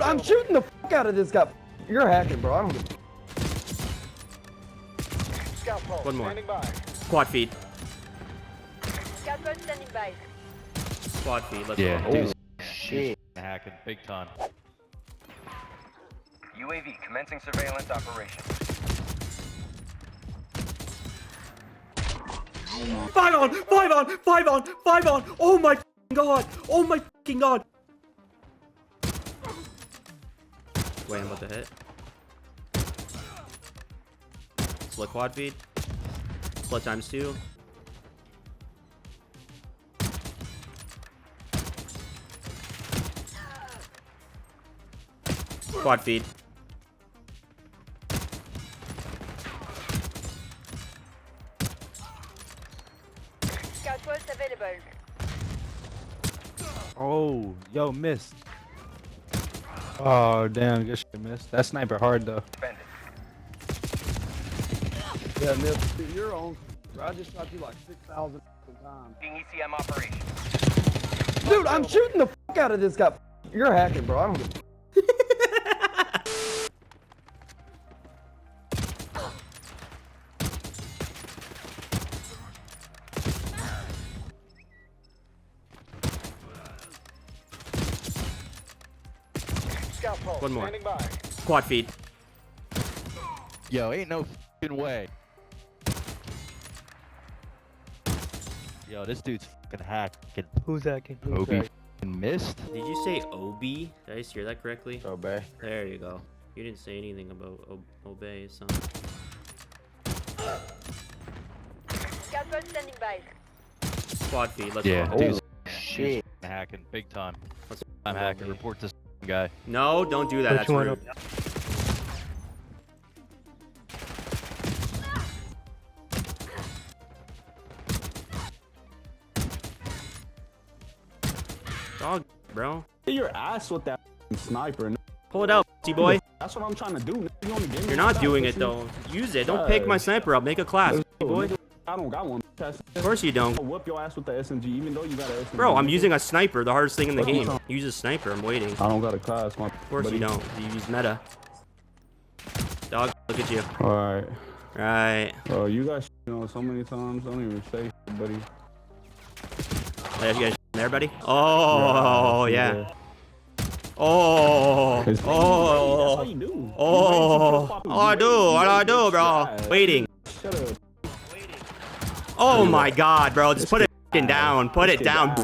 I'm shooting the fuck out of this guy. You're hacking, bro. I don't give One more. Quad feed. Scout drone standing by. Quad feed. Let's Yeah, go. dude. Shit. Hacking big time. UAV commencing surveillance operation. 5 on! 5 on! 5 on! 5 on! Oh my god! Oh my fucking god! Wait, I'm about to hit. Split quad feed. Split times 2. Quad feed. Scout drone available. Oh, yo, missed. Oh, damn, good shit, missed. That sniper hard, though. Defended. Yeah, Nip, you're on. I just shot you like 6,000 times. ECM operation. Dude, I'm shooting the fuck out of this guy. You're hacking, bro. I don't give One more. Quad feed. Yo, ain't no fucking way. Yo, this dude's fucking hacking. Who's hacking? Obi fucking missed. Did you say Obi? Did I just hear that correctly? Obey. There you go. You didn't say anything about obey, son. Scout drone standing by. Quad feed. Let's Yeah, go. dude's Shit. hacking big time. Let's I'm go, hacking. baby. Report this guy. No, don't do that. That's Which one? rude. Dog, bro. your ass with that sniper. Pull it out, boy. That's what I'm trying to do. You only give me You're not doing it though. Use it. Don't pick my sniper up. Make a class, boy. I don't got one. Of course you don't. I'll whoop your ass with the SMG, even though you got an SMG. Bro, I'm using a sniper, the hardest thing in the game. Use a sniper, I'm waiting. I don't got a class, my. Of course you don't. You use meta. Dog, look at you. Alright. Right. Bro, you guys so many times. I don't even say shit, buddy. Yeah, you guys there, buddy? Oh, yeah. Oh. That's Oh. how you do. Oh. Oh, I do. What do I do, bro? Waiting. Shut up. Oh my god, bro. Just put it fucking down. Put it down.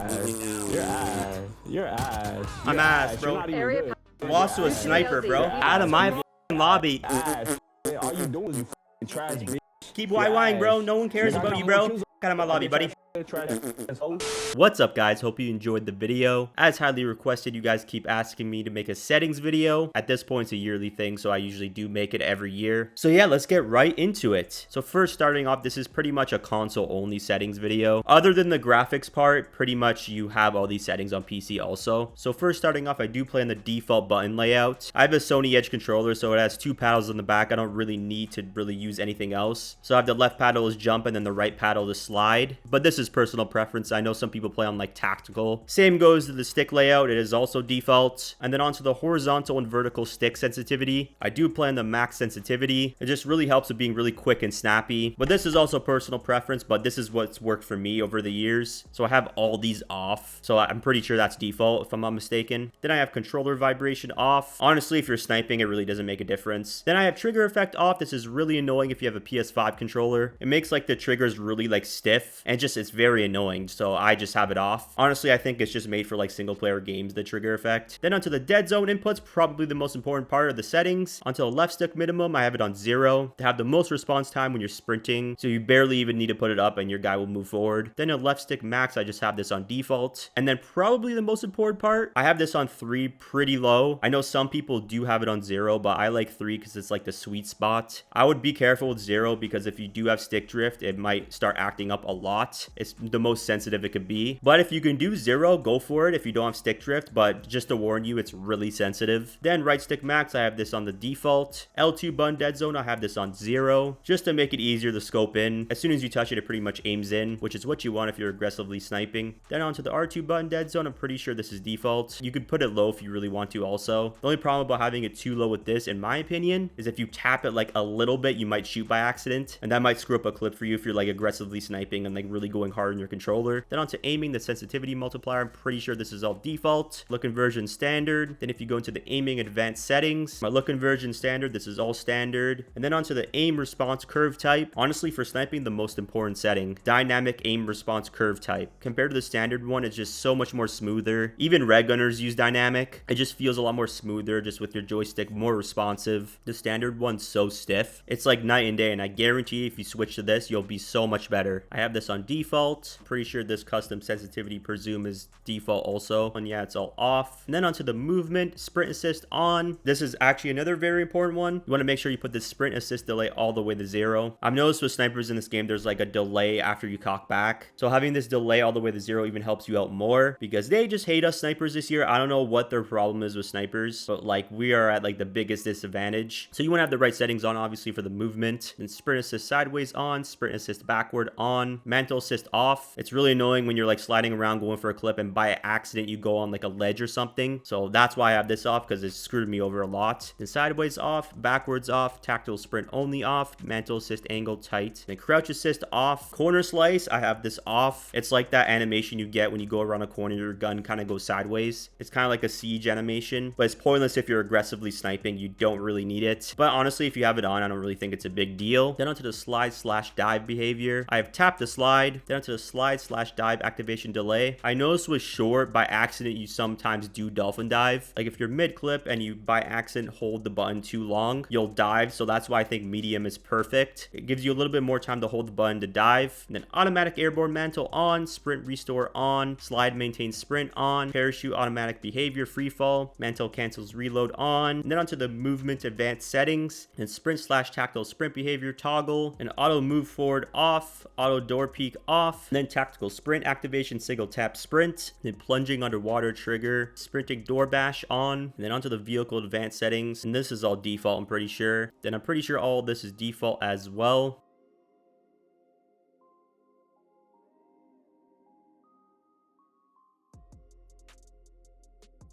Your ass. Your ass. I'm ass, bro. You're not even Area good. Lost to a sniper, bro. Out of my fucking lobby. Ass. All you doing is you fucking trash, bitch. Keep YYing, bro. No one cares about you, bro. Out of my lobby, buddy. Trash asshole. What's up, guys? Hope you enjoyed the video. As highly requested, you guys keep asking me to make a settings video. At this point, it's a yearly thing, so I usually do make it every year. So yeah, let's get right into it. So first, starting off, this is pretty much a console-only settings video. Other than the graphics part, pretty much you have all these settings on PC also. So first, starting off, I do play on the default button layout. I have a Sony Edge controller, so it has 2 paddles on the back. I don't really need to really use anything else. So I have the left paddle is jump and then the right paddle to slide. But this is personal preference. I know some people play on like tactical. Same goes to the stick layout. It is also default. And then onto the horizontal and vertical stick sensitivity. I do play on the max sensitivity. It just really helps with being really quick and snappy. But this is also personal preference, but this is what's worked for me over the years. So I have all these off. So I'm pretty sure that's default if I'm not mistaken. Then I have controller vibration off. Honestly, if you're sniping, it really doesn't make a difference. Then I have trigger effect off. This is really annoying if you have a PS5 controller. It makes like the triggers really like stiff and just it's very annoying, so I just have it off. Honestly, I think it's just made for like single player games, the trigger effect. Then onto the dead zone inputs, probably the most important part of the settings. Onto the left stick minimum, I have it on 0 to have the most response time when you're sprinting, so you barely even need to put it up and your guy will move forward. Then a left stick max, I just have this on default. And then probably the most important part, I have this on 3 pretty low. I know some people do have it on 0, but I like 3 because it's like the sweet spot. I would be careful with 0 because if you do have stick drift, it might start acting up a lot, it's the most sensitive it could be. But if you can do 0, go for it if you don't have stick drift, but just to warn you, it's really sensitive. Then right stick max, I have this on the default. L2 button dead zone, I have this on 0, just to make it easier to scope in. As soon as you touch it, it pretty much aims in, which is what you want if you're aggressively sniping. Then onto the R2 button dead zone, I'm pretty sure this is default. You could put it low if you really want to also. The only problem about having it too low with this, in my opinion, is if you tap it like a little bit, you might shoot by accident, and that might screw up a clip for you if you're like aggressively sniping and like really going hard on your controller. Then onto aiming, the sensitivity multiplier, I'm pretty sure this is all default. Look conversion standard. Then if you go into the aiming advanced settings, my look conversion standard, this is all standard. And then onto the aim response curve type, honestly for sniping, the most important setting, dynamic aim response curve type. Compared to the standard one, it's just so much more smoother. Even red gunners use dynamic. It just feels a lot more smoother, just with your joystick, more responsive. The standard one's so stiff. It's like night and day, and I guarantee if you switch to this, you'll be so much better. I have this on default. Pretty sure this custom sensitivity per zoom is default also. And yeah, it's all off. And then onto the movement, sprint assist on. This is actually another very important one. You want to make sure you put the sprint assist delay all the way to 0. I've noticed with snipers in this game, there's like a delay after you cock back. So having this delay all the way to 0 even helps you out more, because they just hate us snipers this year. I don't know what their problem is with snipers, but like we are at like the biggest disadvantage. So you want to have the right settings on, obviously, for the movement. And sprint assist sideways on, sprint assist backward on, mantle assist off. It's really annoying when you're like sliding around going for a clip and by accident you go on like a ledge or something. So that's why I have this off, because it screwed me over a lot. And sideways off, backwards off, tactile sprint only off, mantle assist angle tight, and crouch assist off. Corner slice, I have this off. It's like that animation you get when you go around a corner, your gun kind of goes sideways. It's kind of like a siege animation, but it's pointless if you're aggressively sniping. You don't really need it. But honestly, if you have it on, I don't really think it's a big deal. Then onto the slide/dive behavior, I have tapped the slide. Then onto the slide/dive activation delay. I noticed with short, by accident, you sometimes do dolphin dive. Like if you're mid clip and you by accident hold the button too long, you'll dive. So that's why I think medium is perfect. It gives you a little bit more time to hold the button to dive. And then automatic airborne mantle on, sprint restore on, slide maintain sprint on, parachute automatic behavior free fall, mantle cancels reload on. And then onto the movement advanced settings, and sprint/tactile sprint behavior toggle, and auto move forward off, auto door peek off, and then tactical sprint activation single tap sprint, then plunging underwater trigger, sprinting door bash on, and then onto the vehicle advanced settings, and this is all default, I'm pretty sure. Then I'm pretty sure all of this is default as well.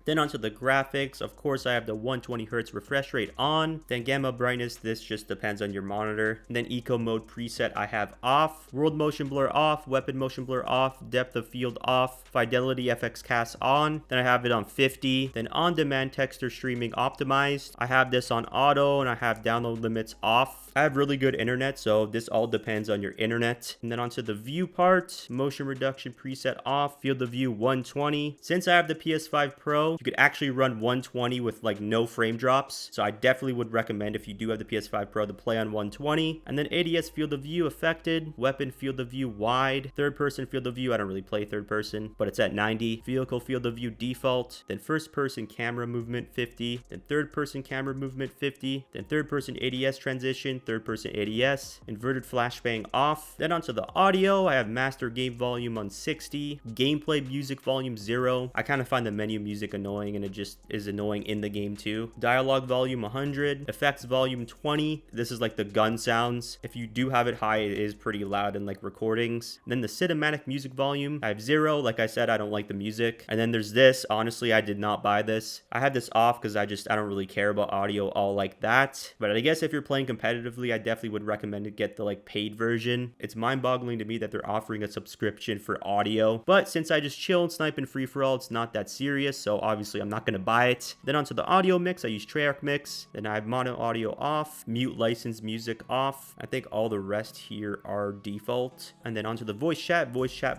Then onto the graphics, of course I have the 120 Hz refresh rate on. Then gamma brightness, this just depends on your monitor. And then eco mode preset I have off. World motion blur off, weapon motion blur off, depth of field off, fidelity FX cast on. Then I have it on 50. Then on demand texture streaming optimized. I have this on auto, and I have download limits off. I have really good internet, so this all depends on your internet. And then onto the view part, motion reduction preset off, field of view 120. Since I have the PS5 Pro, you could actually run 120 with like no frame drops. So I definitely would recommend, if you do have the PS5 Pro, to play on 120. And then ADS field of view affected, weapon field of view wide, third person field of view, I don't really play third person, but it's at 90. Vehicle field of view default, then first person camera movement 50, then third person camera movement 50, then third person ADS transition, third person ADS, inverted flashbang off. Then onto the audio, I have master game volume on 60, gameplay music volume 0. I kind of find the menu music annoying, and it just is annoying in the game too. Dialogue volume 100, effects volume 20. This is like the gun sounds. If you do have it high, it is pretty loud in like recordings. And then the cinematic music volume, I have 0. Like I said, I don't like the music. And then there's this. Honestly, I did not buy this. I had this off because I don't really care about audio all like that. But I guess if you're playing competitively, I definitely would recommend to get the like paid version. It's mind-boggling to me that they're offering a subscription for audio. But since I just chill and snipe in free-for-all, it's not that serious. So obviously I'm not going to buy it. Then onto the audio mix, I use Treyarch mix. Then I have mono audio off, mute licensed music off. I think all the rest here are default. And then onto the voice chat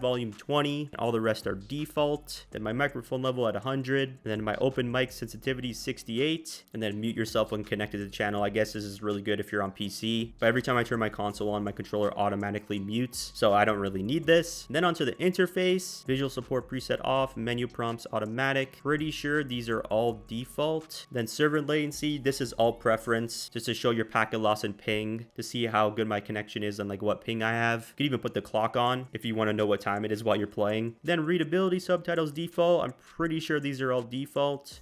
volume 20. All the rest are default. Then my microphone level at 100. And then my open mic sensitivity 68. And then mute yourself when connected to the channel. I guess this is really good if you're on PC, but every time I turn my console on, my controller automatically mutes, so I don't really need this. And then onto the interface, visual support preset off, menu prompts automatic. Pretty sure these are all default. Then server latency, this is all preference, just to show your packet loss and ping, to see how good my connection is and like what ping I have. You can even put the clock on if you want to know what time it is while you're playing. Then readability, subtitles default. I'm pretty sure these are all default.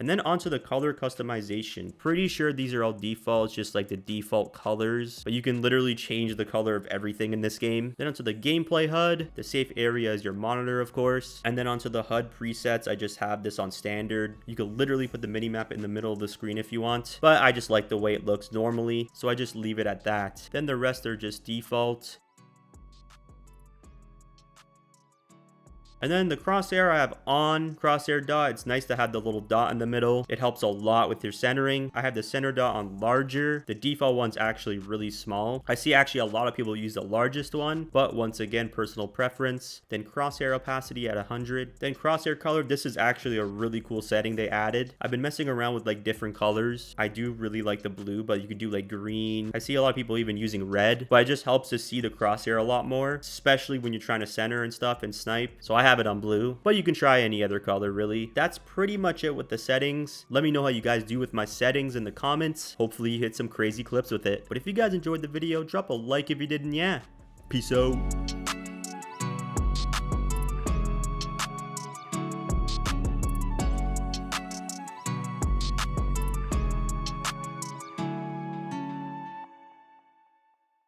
And then onto the color customization. Pretty sure these are all defaults, just like the default colors, but you can literally change the color of everything in this game. Then onto the gameplay HUD, the safe area is your monitor, of course. And then onto the HUD presets, I just have this on standard. You can literally put the minimap in the middle of the screen if you want, but I just like the way it looks normally, so I just leave it at that. Then the rest are just default. And then the crosshair I have on, crosshair dot. It's nice to have the little dot in the middle. It helps a lot with your centering. I have the center dot on larger. The default one's actually really small. I see actually a lot of people use the largest one, but once again, personal preference. Then crosshair opacity at 100. Then crosshair color. This is actually a really cool setting they added. I've been messing around with like different colors. I do really like the blue, but you could do like green. I see a lot of people even using red, but it just helps to see the crosshair a lot more, especially when you're trying to center and stuff and snipe. So I have it on blue, but you can try any other color really. That's pretty much it with the settings. Let me know how you guys do with my settings in the comments. Hopefully you hit some crazy clips with it. But if you guys enjoyed the video, drop a like if you did, and yeah, peace out.